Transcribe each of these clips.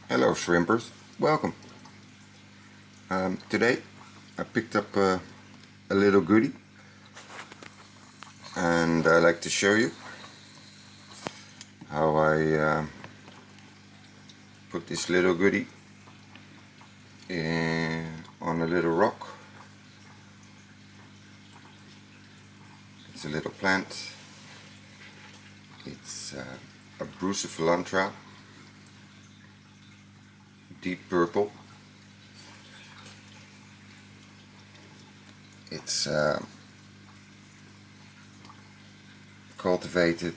Hello shrimpers, welcome. Today I picked up a little goodie and I like to show you how I put this little goodie on a little rock. It's a little plant. It's a Bucephalandra, deep purple. It's cultivated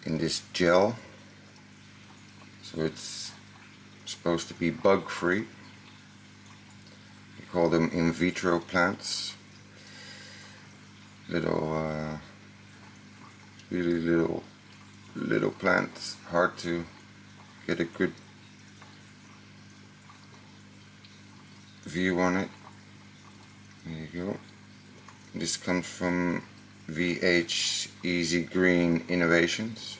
in this gel, so it's supposed to be bug free. We call them in vitro plants. Little really little plants, hard to get a good view on it. There you go. This comes from VH Easy Green Innovations.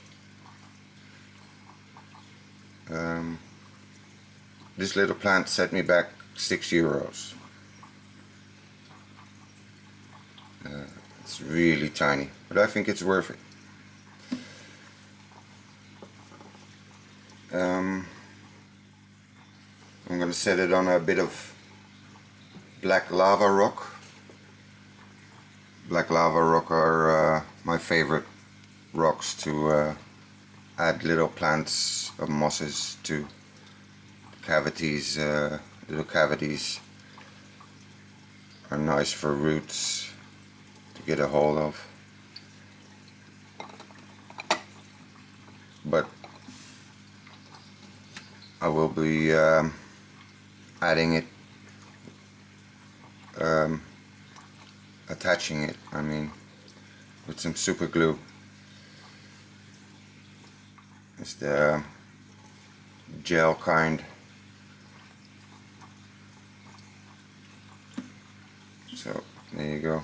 This little plant set me back €6. It's really tiny, but I think it's worth it. I'm going to set it on a bit of black lava rock. Black lava rock are my favorite rocks to add little plants of mosses to cavities. Little cavities are nice for roots to get a hold of. But I will be adding it, attaching it, I mean, with some super glue. It's the gel kind. So there you go.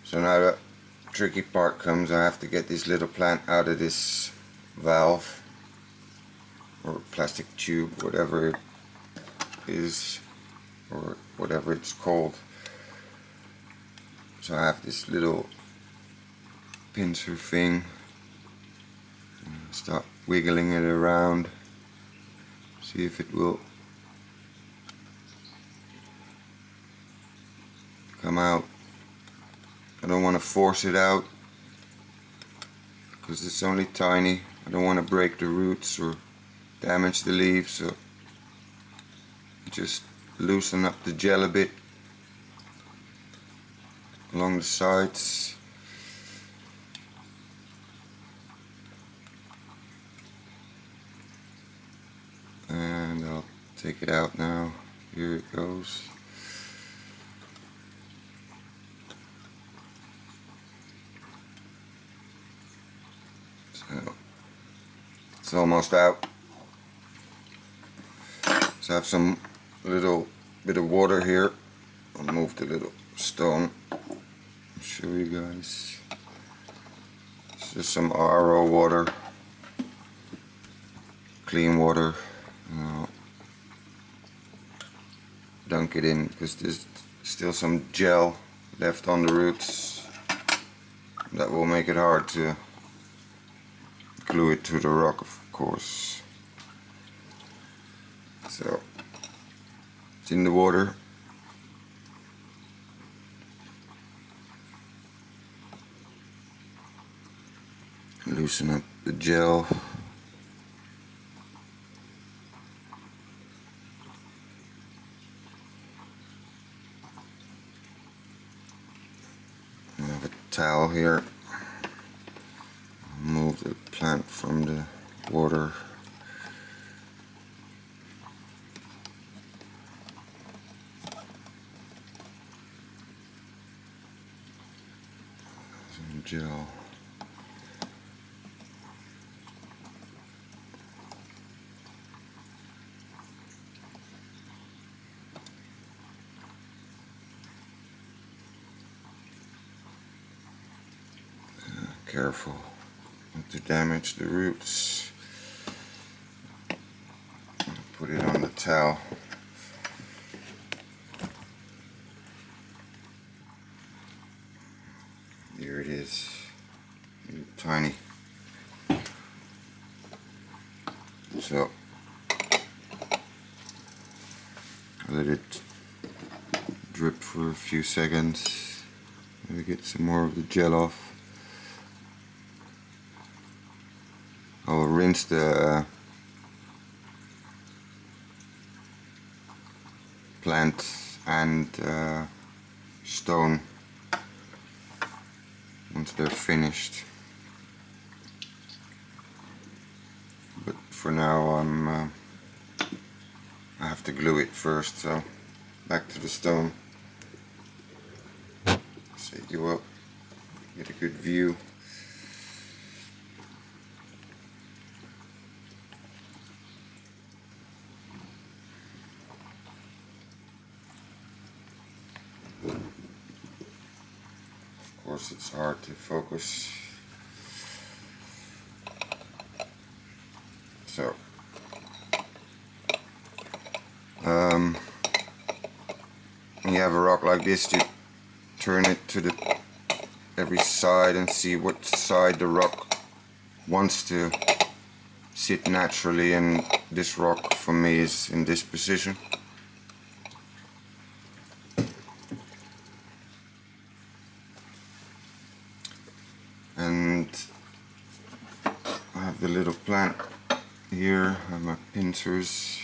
So now the tricky part comes. I have to get this little plant out of this valve or plastic tube, whatever it is, or whatever it's called. So I have this little pincer thing. Start wiggling it around, see if it will come out. I don't want to force it out because it's only tiny. I don't want to break the roots or damage the leaves, so just loosen up the gel a bit along the sides. And I'll take it out now. Here it goes. So it's almost out. So I have some little bit of water here. I'll move the little stone. I'll show you guys. It's just some RO water, clean water. I'll dunk it in because there's still some gel left on the roots. That will make it hard to glue it to the rock, of course. So it's in the water. Loosen up the gel. I have a towel here. Move the plant from the water. Some gel. careful not to damage the roots. Put it on the towel. Here it is, tiny. So let it drip for a few seconds. Maybe get some more of the gel off. I'll rinse the plant and stone once they're finished. But for now I have to glue it first, so back to the stone. Set you up, get a good view. Of course it's hard to focus. So when you have a rock like this, you turn it to the every side and see what side the rock wants to sit naturally, and this rock for me is in this position. And I have the little plant here, I have my pincers,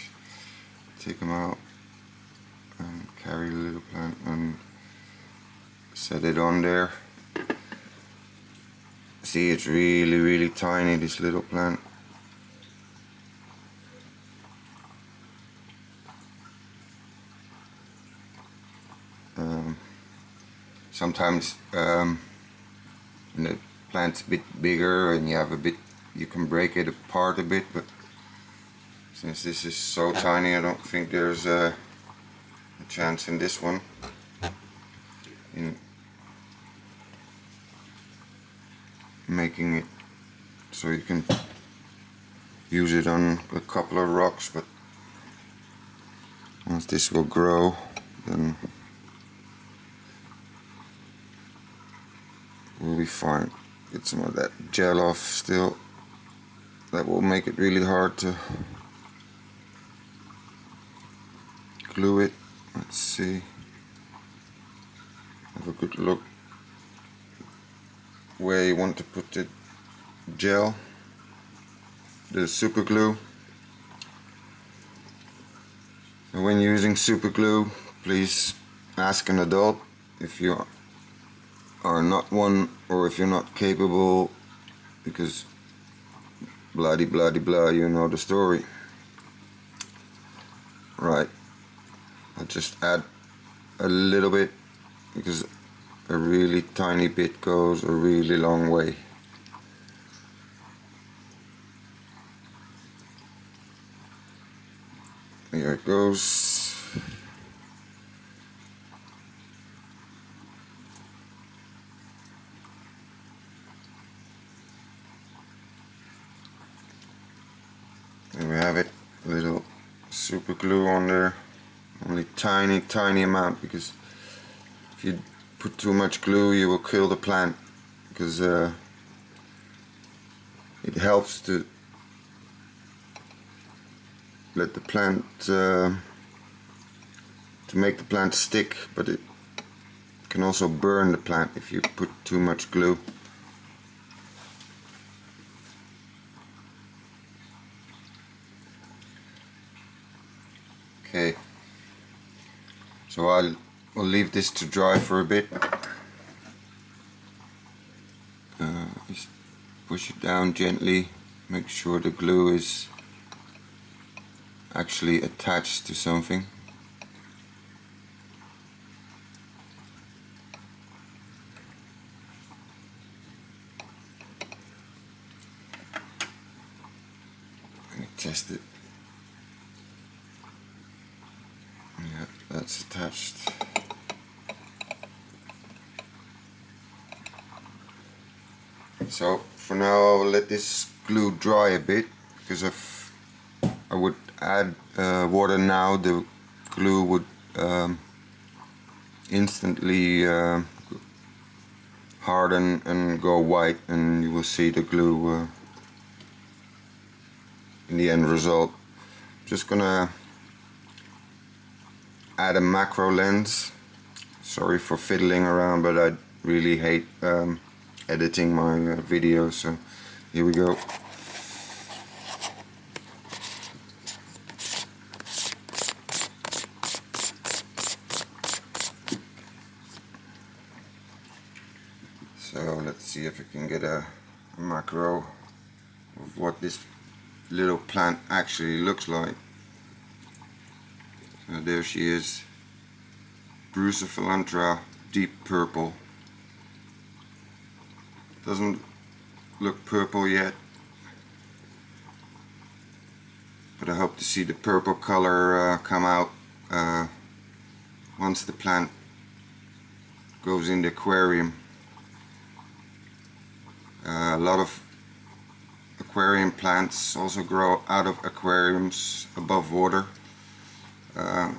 take them out and carry the little plant and set it on there. See, it's really tiny, this little plant. Sometimes when the plant's a bit bigger and you have a bit, you can break it apart a bit, but since this is so tiny, I don't think there's a chance in this one in making it so you can use it on a couple of rocks. But once this will grow, then we'll be fine. Get some of that gel off still. That will make it really hard to glue it. Let's see. Have a good look where you want to put the gel, the super glue. And when using super glue, please ask an adult if you are not one, or if you're not capable, because bloody blah, you know the story. Right, I'll just add a little bit, because a really tiny bit goes a really long way. Here it goes. There we have it, a little super glue on there. Only tiny amount, because if you put too much glue you will kill the plant, because it helps to let the plant to make the plant stick, but it can also burn the plant if you put too much glue. Okay, so I'll leave this to dry for a bit. Just push it down gently, make sure the glue is actually attached to something. Let me test it. Yeah, that's attached. So for now I will let this glue dry a bit, because if I would add water now, the glue would instantly harden and go white, and you will see the glue in the end result. Just gonna add a macro lens. Sorry for fiddling around, but I really hate editing my videos, so here we go. So let's see if we can get a macro of what this little plant actually looks like. So there she is, Bucephalandra, deep purple. Doesn't look purple yet, but I hope to see the purple color come out once the plant goes in the aquarium. A lot of aquarium plants also grow out of aquariums above water, but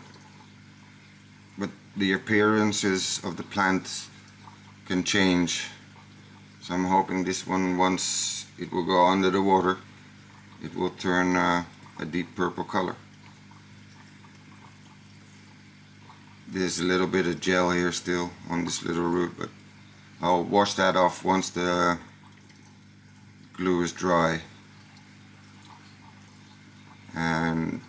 the appearances of the plants can change. So I'm hoping this one, once it will go under the water, it will turn a deep purple color. There's a little bit of gel here still on this little root, but I'll wash that off once the glue is dry, and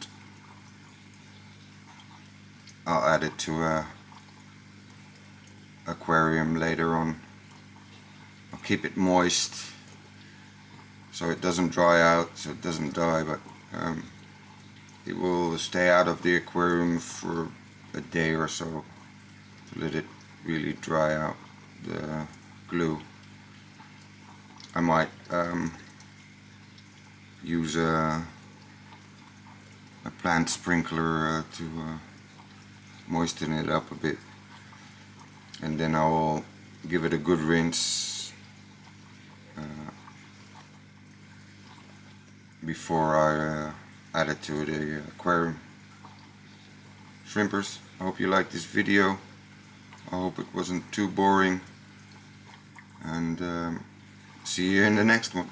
I'll add it to a aquarium later on. I'll keep it moist so it doesn't dry out, so it doesn't die, but it will stay out of the aquarium for a day or so to let it really dry out the glue. I might use a plant sprinkler to moisten it up a bit, and then I will give it a good rinse before I add it to the aquarium. Shrimpers, I hope you liked this video. I hope it wasn't too boring, and see you in the next one.